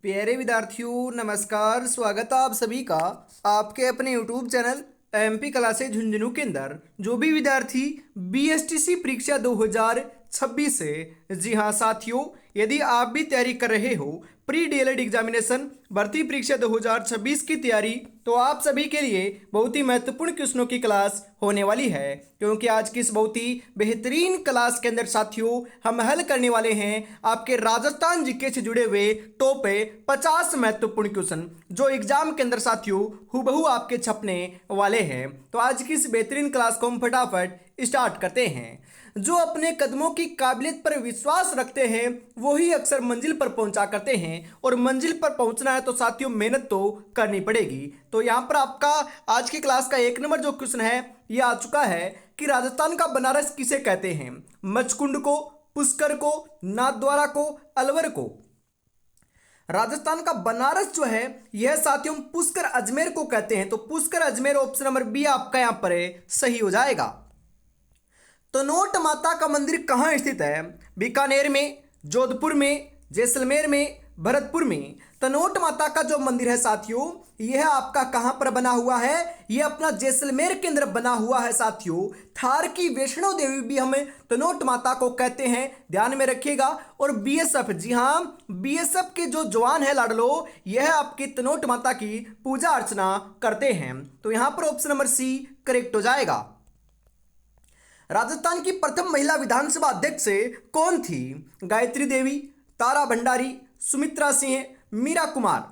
प्यारे विद्यार्थियों नमस्कार। स्वागत है आप सभी का आपके अपने YouTube channel MP classes Jhunjhunu के अंदर। जो भी विद्यार्थी बीएसटीसी परीक्षा 2026 से, जी हाँ साथियों, यदि आप भी तैयारी कर रहे हो प्री डीएलएड एग्जामिनेशन भर्ती परीक्षा 2026 की तैयारी, तो आप सभी के लिए बहुत ही महत्वपूर्ण क्वेश्चनों की क्लास होने वाली है। क्योंकि आज की इस बहुत ही बेहतरीन क्लास के अंदर साथियों हम हल करने वाले हैं आपके राजस्थान जीके से जुड़े हुए टॉप 50 महत्वपूर्ण क्वेश्चन, जो एग्जाम के अंदर साथियों हूबहू आपके छपने वाले हैं। तो आज की इस बेहतरीन क्लास को हम फटाफट स्टार्ट करते हैं। जो अपने कदमों की काबिलियत पर विश्वास रखते हैं वही अक्सर मंजिल पर पहुंचा करते हैं, और मंजिल पर पहुंचना है तो साथियों मेहनत तो करनी पड़ेगी। तो यहाँ पर आपका आज की क्लास का 1 नंबर जो क्वेश्चन है ये आ चुका है कि राजस्थान का बनारस किसे कहते हैं? मचकुंड को, पुष्कर को, नाथद्वारा को, अलवर को। राजस्थान का बनारस जो है यह साथियों पुष्कर अजमेर को कहते हैं। तो Pushkar Ajmer option number B आपका यहाँ पर सही हो जाएगा। तनोट माता का मंदिर कहाँ स्थित है? बीकानेर में, जोधपुर में, जैसलमेर में, भरतपुर में। तनोट माता का जो मंदिर है साथियों यह आपका कहाँ पर बना हुआ है? यह अपना जैसलमेर के अंदर बना हुआ है साथियों। थार की वैष्णो देवी भी हमें तनोट माता को कहते हैं, ध्यान में रखिएगा। और बीएसएफ, जी हाँ, बीएसएफ के जो जवान है लाडलो, यह आपकी तनोट माता की पूजा अर्चना करते हैं। तो यहां पर ऑप्शन नंबर सी करेक्ट हो जाएगा। राजस्थान की प्रथम महिला विधानसभा अध्यक्ष कौन थी? गायत्री देवी, तारा भंडारी, सुमित्रा सिंह, मीरा कुमार।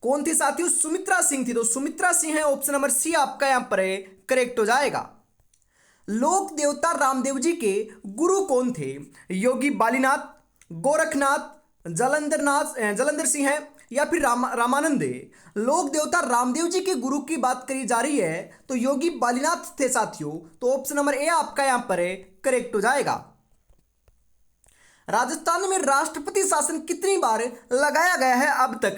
कौन थी साथियों? सुमित्रा सिंह थी। तो सुमित्रा सिंह है ऑप्शन नंबर सी आपका यहां पर करेक्ट हो जाएगा। लोक देवता रामदेव जी के गुरु कौन थे? योगी बालीनाथ, गोरखनाथ, जलंधर सिंह है या फिर रामानंद। लोक देवता रामदेव जी के गुरु की बात करी जा रही है तो योगी बालीनाथ थे साथियों। तो ऑप्शन नंबर ए आपका यहां पर करेक्ट हो जाएगा। राजस्थान में राष्ट्रपति शासन कितनी बार लगाया गया है अब तक?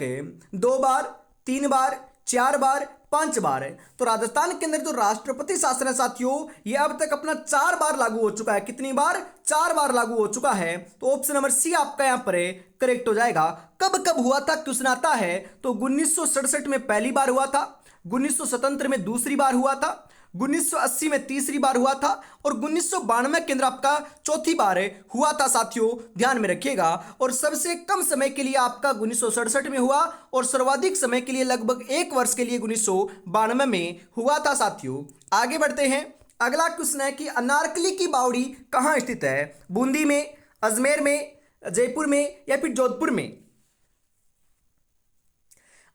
2 बार, 3 बार, 4 बार, 5 बार। तो राजस्थान के अंदर जो राष्ट्रपति शासन है साथियों ये अब तक अपना 4 बार लागू हो चुका है। कितनी बार? 4 बार लागू हो चुका है। तो ऑप्शन नंबर सी आपका यहां पर करेक्ट हो जाएगा। कब कब हुआ था क्वेश्चन आता है तो 1967 में पहली बार हुआ था, 1977 में दूसरी बार हुआ था, 1980 में तीसरी बार हुआ था, और 1992 के अंदर आपका चौथी बार हुआ था साथियों, ध्यान में रखिएगा। और सबसे कम समय के लिए आपका 1967 में हुआ, और सर्वाधिक समय के लिए लगभग 1 वर्ष के लिए 1992 में हुआ था साथियों। आगे बढ़ते हैं। अगला क्वेश्चन है कि अनारकली की बावड़ी कहाँ स्थित है? बूंदी में, अजमेर में, जयपुर में या फिर जोधपुर में।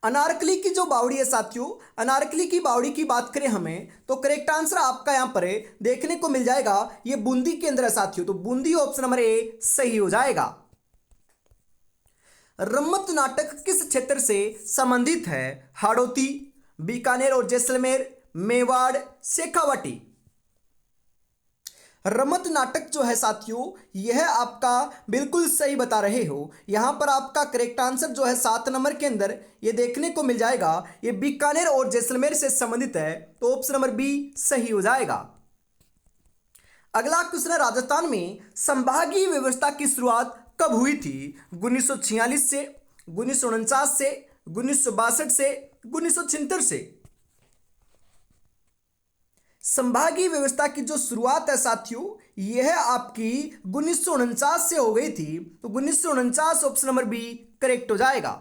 अनारकली की जो बावड़ी है साथियों, अनारकली की बावड़ी की बात करें हमें तो करेक्ट आंसर आपका यहां पर देखने को मिल जाएगा, ये बूंदी के अंदर है साथियों। तो बूंदी ऑप्शन नंबर ए सही हो जाएगा। रम्मत नाटक किस क्षेत्र से संबंधित है? हाड़ौती, बीकानेर और जैसलमेर, मेवाड़, शेखावाटी। रमत नाटक जो है साथियों यह आपका बिल्कुल सही बता रहे हो। यहां पर आपका करेक्ट आंसर जो है 7 नंबर के अंदर ये देखने को मिल जाएगा, ये बीकानेर और जैसलमेर से संबंधित है। तो ऑप्शन नंबर बी सही हो जाएगा। अगला क्वेश्चन है राजस्थान में संभागीय व्यवस्था की शुरुआत कब हुई थी? 1946 से, 1949 से, 1962 से, 1976 से। संभागीय व्यवस्था की जो शुरुआत है साथियों यह आपकी 1949 से हो गई थी। तो 1949 ऑप्शन नंबर बी करेक्ट हो जाएगा।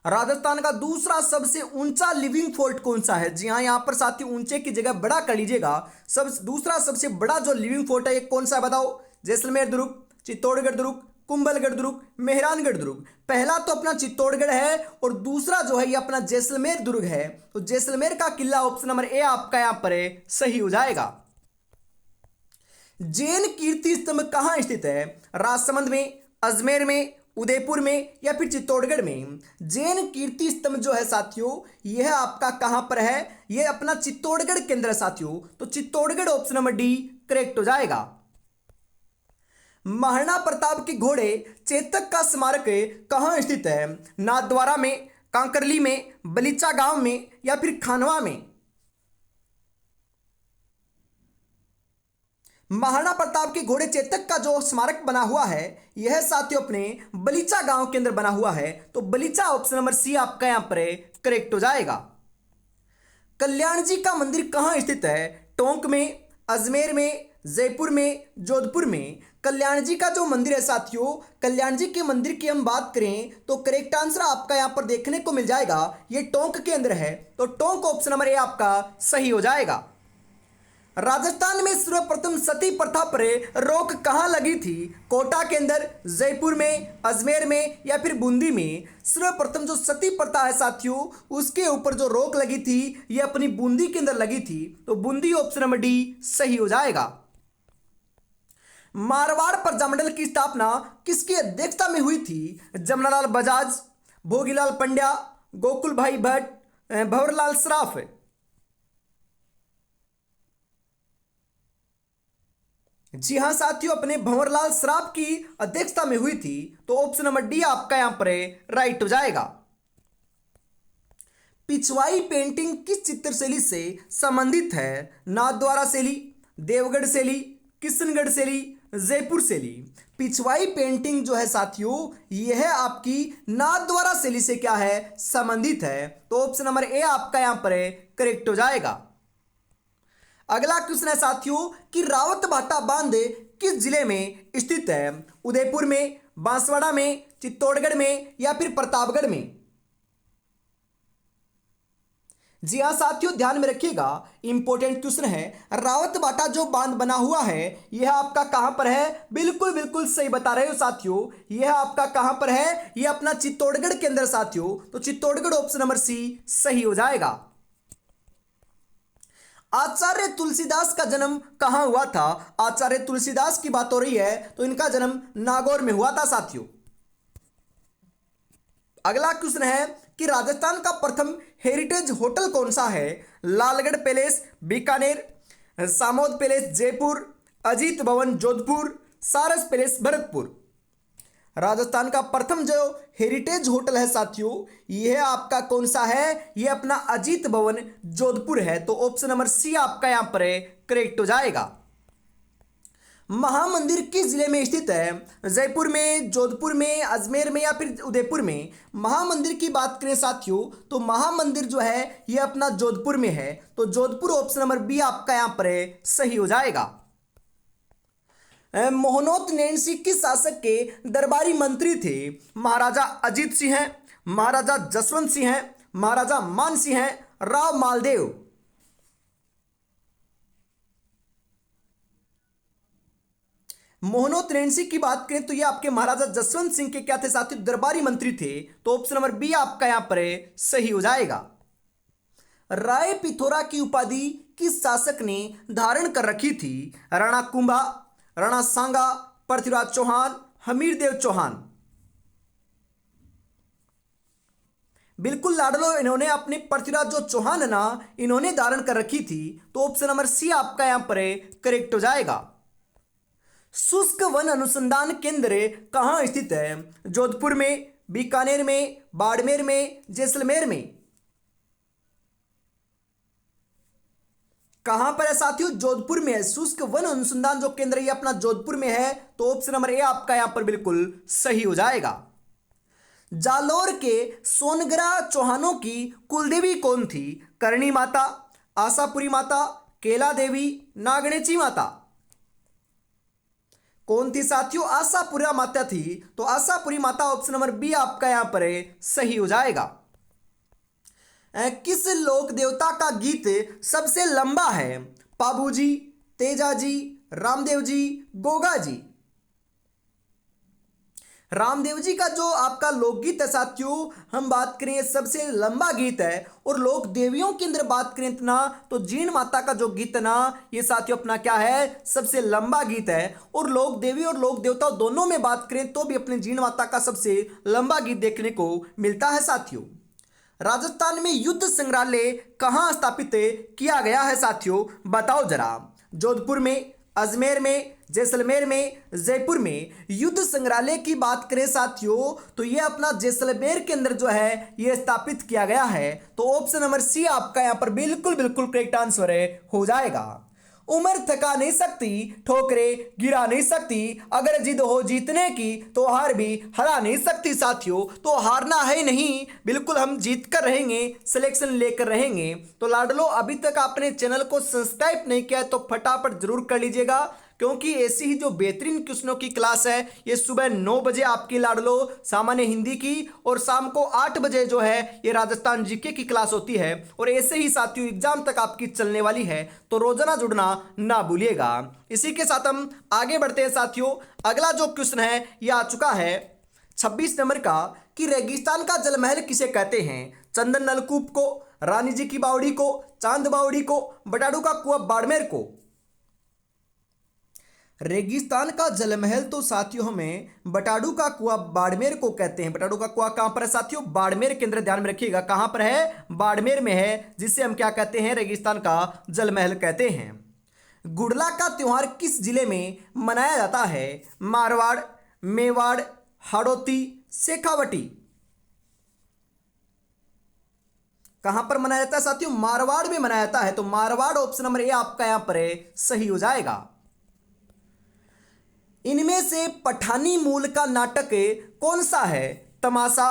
राजस्थान का दूसरा सबसे ऊंचा लिविंग फोर्ट कौन सा है? जी हाँ, यहां पर साथियों ऊंचे की जगह बड़ा कर लीजिएगा। दूसरा सबसे बड़ा जो लिविंग फोर्ट है ये कौन सा है बताओ? जैसलमेर दुर्ग, चित्तौड़गढ़ दुर्ग, कुंभलगढ़ दुर्ग, मेहरानगढ़ दुर्ग। पहला तो अपना चित्तौड़गढ़ है और दूसरा जो है ये अपना जैसलमेर दुर्ग है। तो जैसलमेर का किला ऑप्शन नंबर ए आपका यहां पर सही हो जाएगा। जैन कीर्ति स्तंभ कहां स्थित है? राजसमंद में, अजमेर में, उदयपुर में या फिर चित्तौड़गढ़ में। जैन कीर्ति स्तंभ जो है साथियों यह आपका कहां पर है? यह अपना चित्तौड़गढ़ के अंदर है साथियों। तो Chittorgarh option number D correct हो जाएगा। महाराणा प्रताप के घोड़े चेतक का स्मारक कहां स्थित है? नाथद्वारा में, कांकरली में, बलीचा गांव में या फिर खानवा में। महाराणा प्रताप के घोड़े चेतक का जो स्मारक बना हुआ है यह साथियों अपने बलीचा गांव के अंदर बना हुआ है। तो बलीचा ऑप्शन नंबर सी आपका यहां पर करेक्ट हो जाएगा। कल्याण जी का मंदिर कहां स्थित है? टोंक में, अजमेर में, जयपुर में, जोधपुर में। कल्याण जी का जो मंदिर है साथियों, कल्याण जी के मंदिर की हम बात करें तो करेक्ट आंसर आपका यहां पर देखने को मिल जाएगा, ये टोंक के अंदर है। तो टोंक ऑप्शन नंबर ए आपका सही हो जाएगा। राजस्थान में सर्वप्रथम सती प्रथा पर रोक कहां लगी थी? कोटा के अंदर, जयपुर में, अजमेर में या फिर बूंदी में। सर्वप्रथम जो सती प्रथा है साथियों उसके ऊपर जो रोक लगी थी ये अपनी बूंदी के अंदर लगी थी। तो बूंदी ऑप्शन नंबर डी सही हो जाएगा। मारवाड़ प्रजामंडल की स्थापना किसकी अध्यक्षता में हुई थी? जमनालाल बजाज, भोगीलाल पंड्या, गोकुल भाई भट्ट, भंवरलाल सराफ। जी हां साथियों, अपने भंवरलाल सराफ की अध्यक्षता में हुई थी। तो ऑप्शन नंबर डी आपका यहां पर राइट हो जाएगा। पिछवाई पेंटिंग किस चित्रशैली से संबंधित है? नाथद्वारा शैली, देवगढ़ शैली, किशनगढ़ शैली, जयपुर शैली। पिछवाई पेंटिंग जो है साथियों यह आपकी नाथद्वारा शैली से क्या है? संबंधित है। तो ऑप्शन नंबर ए आपका यहां पर करेक्ट हो जाएगा। अगला क्वेश्चन है साथियों कि रावत भाटा बांध किस जिले में स्थित है? उदयपुर में, बांसवाड़ा में, चित्तौड़गढ़ में या फिर प्रतापगढ़ में। जी हाँ साथियों, ध्यान में रखिएगा, इंपॉर्टेंट क्वेश्चन है। रावत भाटा जो बांध बना हुआ है यह आपका कहां पर है? बिल्कुल बिल्कुल सही बता रहे हो साथियों, यह आपका कहां पर है? यह अपना चित्तौड़गढ़ के अंदर साथियों। तो चित्तौड़गढ़ ऑप्शन नंबर सी सही हो जाएगा। आचार्य तुलसीदास का जन्म कहां हुआ था? आचार्य तुलसीदास की बात हो रही है तो इनका जन्म नागौर में हुआ था साथियों। अगला क्वेश्चन है कि राजस्थान का प्रथम हेरिटेज होटल कौन सा है? लालगढ़ पैलेस बीकानेर, सामोद पैलेस जयपुर, अजीत भवन जोधपुर, सारस पैलेस भरतपुर। राजस्थान का प्रथम जो हेरिटेज होटल है साथियों यह आपका कौन सा है? यह अपना अजीत भवन जोधपुर है। तो ऑप्शन नंबर सी आपका यहां पर करेक्ट हो जाएगा। महामंदिर किस जिले में स्थित है? जयपुर में, जोधपुर में, अजमेर में या फिर उदयपुर में। महामंदिर की बात करें साथियों तो महामंदिर जो है यह अपना जोधपुर में है। तो जोधपुर ऑप्शन नंबर बी आपका यहां पर सही हो जाएगा। मोहनोत नैन्सी किस शासक के दरबारी मंत्री थे? महाराजा अजीत सिंह हैं, महाराजा जसवंत सिंह हैं, महाराजा मान सिंह हैं, राव मालदेव। मोहनोत नैन्सी की बात करें तो ये आपके महाराजा जसवंत सिंह के क्या थे साथियों? दरबारी मंत्री थे। तो ऑप्शन नंबर बी आपका यहां पर सही हो जाएगा। राय पिथौरा की उपाधि किस शासक ने धारण कर रखी थी? राणा कुंभा, राणा सांगा, पृथ्वीराज चौहान, हमीरदेव चौहान। बिल्कुल लाडलो, इन्होंने अपने पृथ्वीराज जो चौहान है ना इन्होंने धारण कर रखी थी। तो ऑप्शन नंबर सी आपका यहां पर करेक्ट हो जाएगा। शुष्क वन अनुसंधान केंद्र कहां स्थित है? जोधपुर में, बीकानेर में, बाड़मेर में, जैसलमेर में। कहां पर है साथियों? जोधपुर में है। शुष्क वन अनुसंधान जो केंद्र ये अपना जोधपुर में है। तो ऑप्शन नंबर ए आपका यहां पर बिल्कुल सही हो जाएगा। जालोर के सोनगरा चौहानों की कुलदेवी कौन थी? करणी माता, आशापुरी माता, केला देवी, नागणेची माता। कौन थी साथियों? आशापुरा माता थी। तो आशापुरी माता ऑप्शन नंबर बी आपका यहां पर सही हो जाएगा। किस लोक देवता का गीत सबसे लंबा है? पाबूजी, तेजाजी, रामदेव जी, गोगा जी। रामदेव जी का जो आपका लोकगीत है साथियों हम बात करें सबसे लंबा गीत है। और लोक देवियों के अंदर बात करें इतना तो जीण माता का जो गीत है ना ये साथियों अपना क्या है? सबसे लंबा गीत है। और लोक देवी और लोक देवता दोनों में बात करें तो भी अपने जीण माता का सबसे लंबा गीत देखने को मिलता है साथियों। राजस्थान में युद्ध संग्रहालय कहां स्थापित किया गया है साथियों? बताओ जरा। जोधपुर में, अजमेर में, जैसलमेर में, जयपुर में। युद्ध संग्रहालय की बात करें साथियों तो ये अपना जैसलमेर के अंदर जो है ये स्थापित किया गया है। तो ऑप्शन नंबर सी आपका यहां पर बिल्कुल बिल्कुल करेक्ट आंसर हो जाएगा। उम्र थका नहीं सकती, ठोकरें गिरा नहीं सकती, अगर जिद हो जीतने की तो हार भी हरा नहीं सकती साथियों। तो हारना है नहीं, बिल्कुल हम जीत कर रहेंगे, सिलेक्शन लेकर रहेंगे। तो लाडलो अभी तक आपने चैनल को सब्सक्राइब नहीं किया है तो फटाफट जरूर कर लीजिएगा, क्योंकि ऐसी ही जो बेहतरीन क्वेश्चनों की क्लास है ये सुबह 9 बजे आपकी लाडलो सामान्य हिंदी की और शाम को 8 बजे जो है ये राजस्थान जीके की क्लास होती है। और ऐसे ही साथियों एग्जाम तक आपकी चलने वाली है, तो रोजाना जुड़ना ना भूलिएगा। इसी के साथ हम आगे बढ़ते हैं साथियों। अगला जो क्वेश्चन है ये आ चुका है 26 नंबर का कि रेगिस्तान का जलमहल किसे कहते हैं? चंदन नलकूप को, रानी जी की बावड़ी को, चांद बावड़ी को, बटाडू का कुआं बाड़मेर को। रेगिस्तान का जलमहल तो साथियों हमें बटाडू का कुआं बाड़मेर को कहते हैं। बटाडू का कुआं कहां पर है साथियों? बाड़मेर के अंदर, ध्यान में रखिएगा कहां पर है? बाड़मेर में है, जिसे हम क्या कहते हैं? रेगिस्तान का जलमहल कहते हैं। गुड़ला का त्योहार किस जिले में मनाया जाता है? मारवाड़, मेवाड़, हाड़ौती, शेखावटी। कहां पर मनाया जाता है साथियों? मारवाड़ में मनाया जाता है। तो मारवाड़ ऑप्शन नंबर ए आपका यहां पर है, सही हो जाएगा। इनमें से पठानी मूल का नाटक कौन सा है? तमाशा,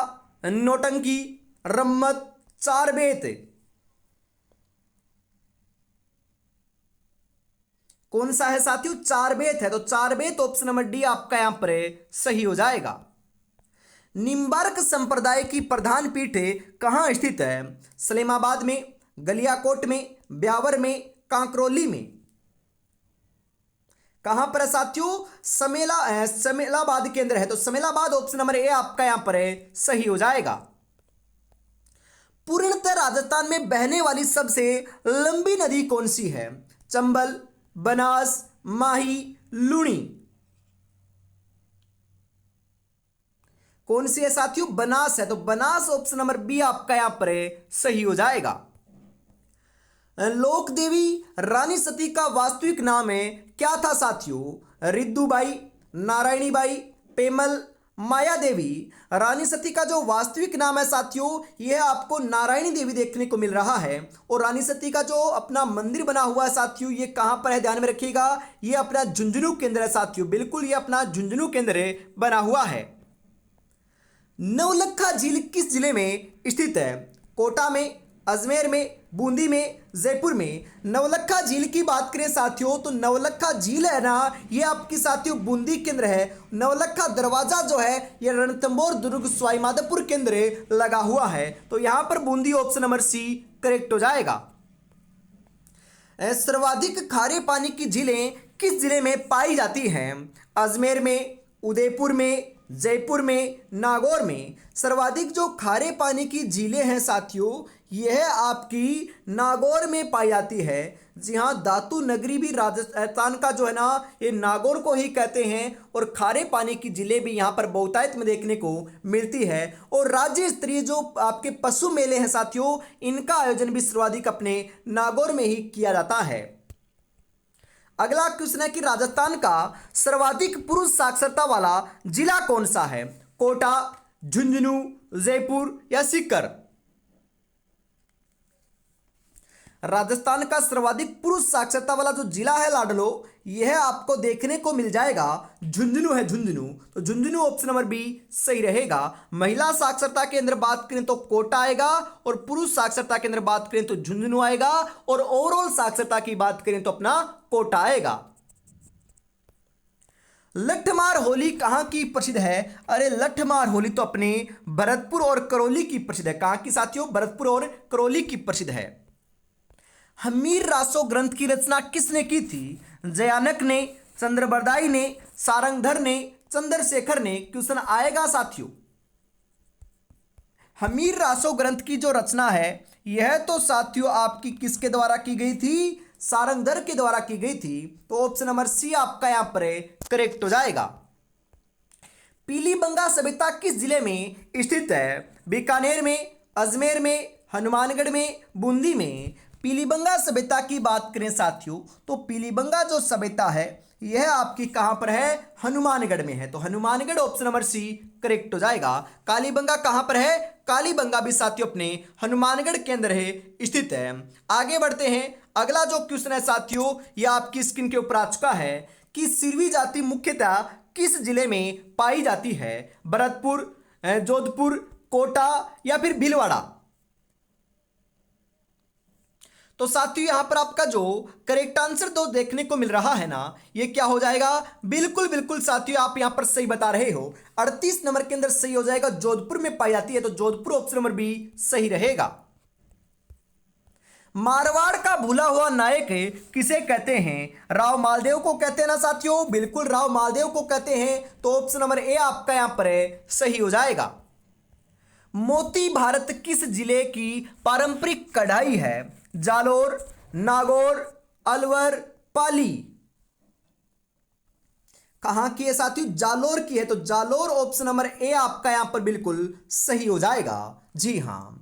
नौटंकी, रम्मत, चारबेत। कौन सा है साथियों? चारबेत है। तो चारबेत ऑप्शन नंबर डी आपका यहां पर सही हो जाएगा। निम्बार्क संप्रदाय की प्रधान पीठ कहां स्थित है? सलेमाबाद में, गलियाकोट में, ब्यावर में, कांकरोली में। कहां पर है साथियों? समेलाबाद के अंदर है। तो समेलाबाद ऑप्शन नंबर ए आपका यहां पर है, सही हो जाएगा। पूर्णतः राजस्थान में बहने वाली सबसे लंबी नदी कौन सी है? चंबल, बनास, माही, लूणी। कौन सी है साथियों? बनास है। तो बनास ऑप्शन नंबर बी आपका यहां पर है, सही हो जाएगा। लोक देवी रानी सती का वास्तविक नाम है क्या था साथियों? रिद्दूबाई, नारायणी बाई, पेमल, माया देवी। रानी सती का जो वास्तविक नाम है साथियों यह आपको नारायणी देवी देखने को मिल रहा है। और रानी सती का जो अपना मंदिर बना हुआ है साथियों ये कहां पर है? ध्यान में रखिएगा, ये अपना झुंझुनू केंद्र है साथियों, बिल्कुल ये अपना झुंझुनू केंद्र बना हुआ है। नवलखा झील किस जिले में स्थित है? कोटा में, अजमेर में, बूंदी में, जयपुर में। नवलखा झील की बात करें साथियों तो नवलखा झील है ना ये आपकी साथियों बूंदी केंद्र है। नवलखा दरवाजा जो है ये रणथंभौर दुर्ग सवाईमाधोपुर केंद्र लगा हुआ है। तो यहां पर Bundi option number C correct हो जाएगा। सर्वाधिक खारे पानी की झीलें किस जिले में पाई जाती हैं? अजमेर में, उदयपुर में, जयपुर में, नागौर में। सर्वाधिक जो खारे पानी की झीलें हैं साथियों यह आपकी नागौर में पाई जाती है। जी हाँ, धातु नगरी भी राजस्थान का जो है ना ये नागौर को ही कहते हैं। और खारे पानी की झीलें भी यहाँ पर बहुतायत में देखने को मिलती है। और राज्य स्तरीय जो आपके पशु मेले हैं साथियों इनका आयोजन भी सर्वाधिक अपने नागौर में ही किया जाता है। अगला क्वेश्चन है कि राजस्थान का सर्वाधिक पुरुष साक्षरता वाला जिला कौन सा है? कोटा, झुंझुनू, जयपुर या सीकर। राजस्थान का सर्वाधिक पुरुष साक्षरता वाला जो जिला है लाडलो यह आपको देखने को मिल जाएगा झुंझुनू है, झुंझुनू। तो झुंझुनू ऑप्शन नंबर बी सही रहेगा। महिला साक्षरता के अंदर बात करें तो कोटा आएगा और पुरुष साक्षरता के अंदर बात करें तो झुंझुनू आएगा और ओवरऑल साक्षरता की बात करें तो अपना कोटा आएगा। लठमार होली कहां की प्रसिद्ध है? अरे लठमार होली तो अपने भरतपुर और करौली की प्रसिद्ध है। कहां की साथियों? भरतपुर और करौली की प्रसिद्ध है। हमीर रासो ग्रंथ की रचना किसने की थी? जयानक ने, चंद्रबरदाई ने, सारंगधर ने, चंद्रशेखर ने। क्वेश्चन आएगा साथियों। हमीर रासो ग्रंथ की जो रचना है यह तो साथियों आपकी किसके द्वारा की गई थी? सारंगधर के द्वारा की गई थी। तो ऑप्शन नंबर सी आपका यहां पर करेक्ट हो जाएगा। पीलीबंगा सभ्यता किस जिले में स्थित है? बीकानेर में, अजमेर में, हनुमानगढ़ में, बूंदी में। पीलीबंगा सभ्यता की बात करें साथियों तो पीलीबंगा जो सभ्यता है यह आपकी कहां पर है? हनुमानगढ़ में है। तो Hanumangarh option number C correct हो जाएगा। कालीबंगा कहां पर है? कालीबंगा भी साथियों अपने हनुमानगढ़ के अंदर है स्थित है। आगे बढ़ते हैं। अगला जो क्वेश्चन है साथियों, यह आपकी स्क्रीन के ऊपर आ चुका है कि सिरवी जाति मुख्यतः किस जिले में पाई जाती है? भरतपुर, जोधपुर, कोटा या फिर भीलवाड़ा? तो साथियों यहां पर आपका जो करेक्ट आंसर दो देखने को मिल रहा है ना, ये क्या हो जाएगा? बिल्कुल बिल्कुल साथियों, आप यहां पर सही बता रहे हो। 38 नंबर के अंदर सही हो जाएगा, जोधपुर में पाई जाती है, तो जोधपुर ऑप्शन नंबर बी सही रहेगा। मारवाड़ का भूला हुआ नायक किसे कहते हैं? राव मालदेव को कहते हैं ना साथियों, बिल्कुल राव मालदेव को कहते हैं, तो ऑप्शन नंबर ए आपका यहां पर है, सही हो जाएगा। मोती भारत किस जिले की पारंपरिक कढ़ाई है? जालोर, नागौर, अलवर, पाली? कहां की है साथियों? जालोर की है, तो जालोर ऑप्शन नंबर ए आपका यहां पर बिल्कुल सही हो जाएगा। जी हां।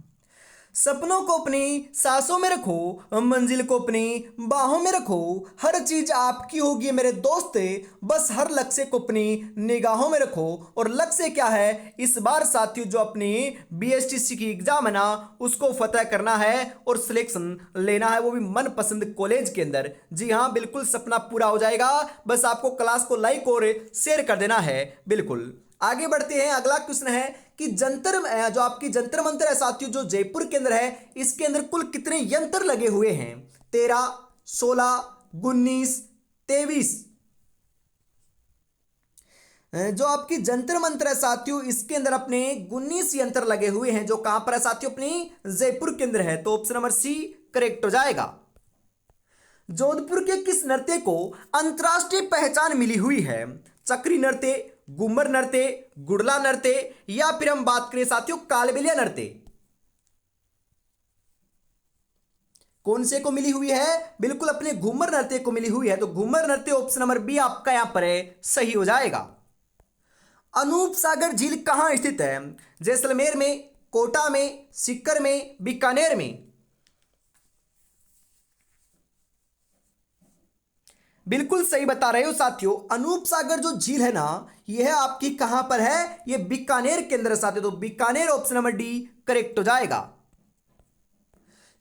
सपनों को अपनी सांसों में रखो, मंजिल को अपनी बाहों में रखो, हर चीज आपकी होगी मेरे दोस्त, बस हर लक्ष्य को अपनी निगाहों में रखो। और लक्ष्य क्या है इस बार साथियों? जो अपनी बीएसटीसी की एग्जाम है ना, उसको फतेह करना है और सिलेक्शन लेना है, वो भी मनपसंद कॉलेज के अंदर। जी हाँ, बिल्कुल सपना पूरा हो जाएगा, बस आपको क्लास को लाइक और शेयर कर देना है। बिल्कुल आगे बढ़ते हैं। अगला क्वेश्चन है कि जंतर, जो आपकी जंतर मंतर है साथियों, जो जयपुर के अंदर है, इसके अंदर कुल कितने यंत्र लगे हुए हैं? 13, 16, 19, 23? जो आपकी जंतर मंतर है साथियों, इसके अंदर अपने 19 यंत्र लगे हुए हैं, जो कहां पर है साथियों? अपनी जयपुर के अंदर है, तो ऑप्शन नंबर सी करेक्ट हो जाएगा। जोधपुर के किस नृत्य को अंतरराष्ट्रीय पहचान मिली हुई है? चक्री नृत्य, घूमर नृत्य, गुड़ला नृत्य या फिर हम बात करें साथियों कालबेलिया नृत्य? कौन से को मिली हुई है? बिल्कुल अपने घूमर नृत्य को मिली हुई है, तो घूमर नृत्य ऑप्शन नंबर बी आपका यहां पर है, सही हो जाएगा। अनूप सागर झील कहां स्थित है? जैसलमेर में, कोटा में, सीकर में, बीकानेर में? बिल्कुल सही बता रहे हो साथियों, अनूप सागर जो झील है ना, यह आपकी कहां पर है? यह बीकानेर के अंदर साथियों, तो Bikaner option number D correct हो जाएगा।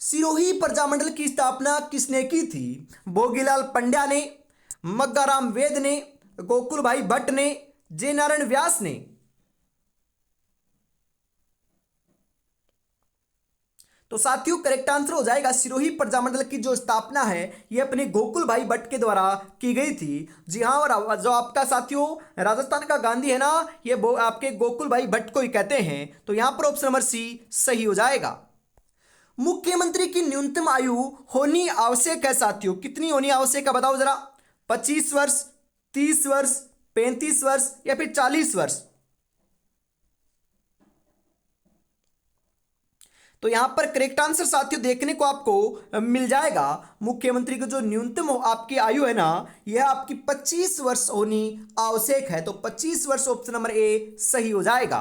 सिरोही प्रजामंडल की स्थापना किसने की थी? भोगीलाल पंड्या ने, मग्गाराम वेद ने, गोकुल भाई भट्ट ने, जय नारायण व्यास ने? तो साथियों करेक्ट आंसर हो जाएगा सिरोही प्रजामंडल की जो स्थापना है, यह अपने गोकुल भाई भट्ट के द्वारा की गई थी। जी हाँ, और जो आपका साथियों राजस्थान का गांधी है ना, ये आपके गोकुल भाई भट्ट को ही कहते हैं, तो यहां पर ऑप्शन नंबर सी सही हो जाएगा। मुख्यमंत्री की न्यूनतम आयु होनी आवश्यक है साथियों, कितनी होनी आवश्यक है बताओ जरा? 25 वर्ष, 30 वर्ष, 35 वर्ष या फिर 40 वर्ष? तो यहां पर करेक्ट आंसर साथियों देखने को आपको मिल जाएगा। मुख्यमंत्री की जो न्यूनतम आपकी आयु है ना, यह आपकी 25 वर्ष होनी आवश्यक है, तो 25 वर्ष ऑप्शन नंबर ए सही हो जाएगा।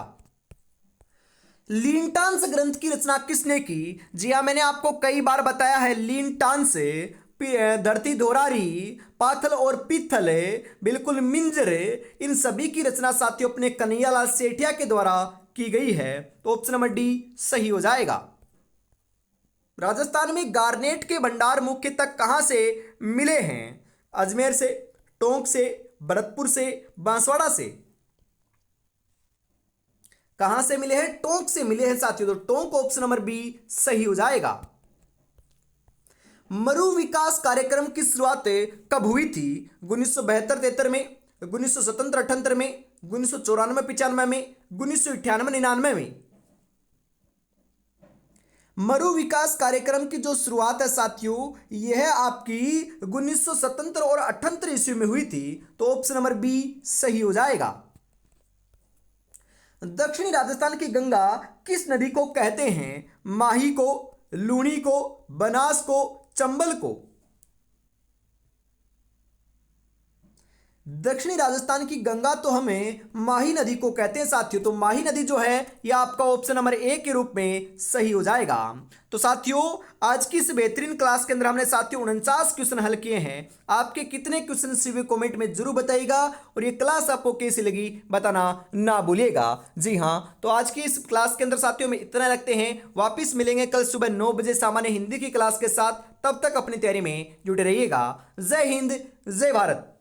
लिनटांस ग्रंथ की रचना किसने की? जी हाँ, मैंने आपको कई बार बताया है, लिनटांस धरती धोरारी, पाथल और पीथल, बिल्कुल मिंजर, इन सभी की रचना साथियों अपने कन्हैयालाल सेठिया के द्वारा की गई है, तो ऑप्शन नंबर डी सही हो जाएगा। राजस्थान में गार्नेट के भंडार मुख्यतः कहां से मिले हैं? अजमेर से, टोंक से, भरतपुर से, बांसवाड़ा से? कहां से मिले हैं? टोंक से मिले हैं साथियों, तो टोंक ऑप्शन नंबर बी सही हो जाएगा। मरु विकास कार्यक्रम की शुरुआत कब हुई थी? 1972-73 में, 1977-78 में, 1994-95 में, 1998-99 में? मरु विकास कार्यक्रम की जो शुरुआत है साथियों, यह आपकी 1977 और 78 ईस्वी में हुई थी, तो ऑप्शन नंबर बी सही हो जाएगा। दक्षिणी राजस्थान की गंगा किस नदी को कहते हैं? माही को, लूणी को, बनास को, चंबल को? दक्षिणी राजस्थान की गंगा तो हमें माही नदी को कहते हैं साथियों। तो माही नदी जो है यह आपका ऑप्शन नंबर ए के रूप में सही हो जाएगा। तो साथियों आज की इस बेहतरीन क्लास के अंदर हमने साथियों 49 क्वेश्चन हल किए हैं। आपके कितने क्वेश्चन सिर्फ कमेंट में जरूर बताइएगा और ये क्लास आपको कैसी लगी बताना ना भूलिएगा। जी हाँ, तो आज की इस क्लास के अंदर साथियों में इतना रखते हैं। वापिस मिलेंगे कल सुबह 9 बजे सामान्य हिंदी की क्लास के साथ। तब तक अपनी तैयारी में जुटे रहिएगा। जय हिंद, जय भारत।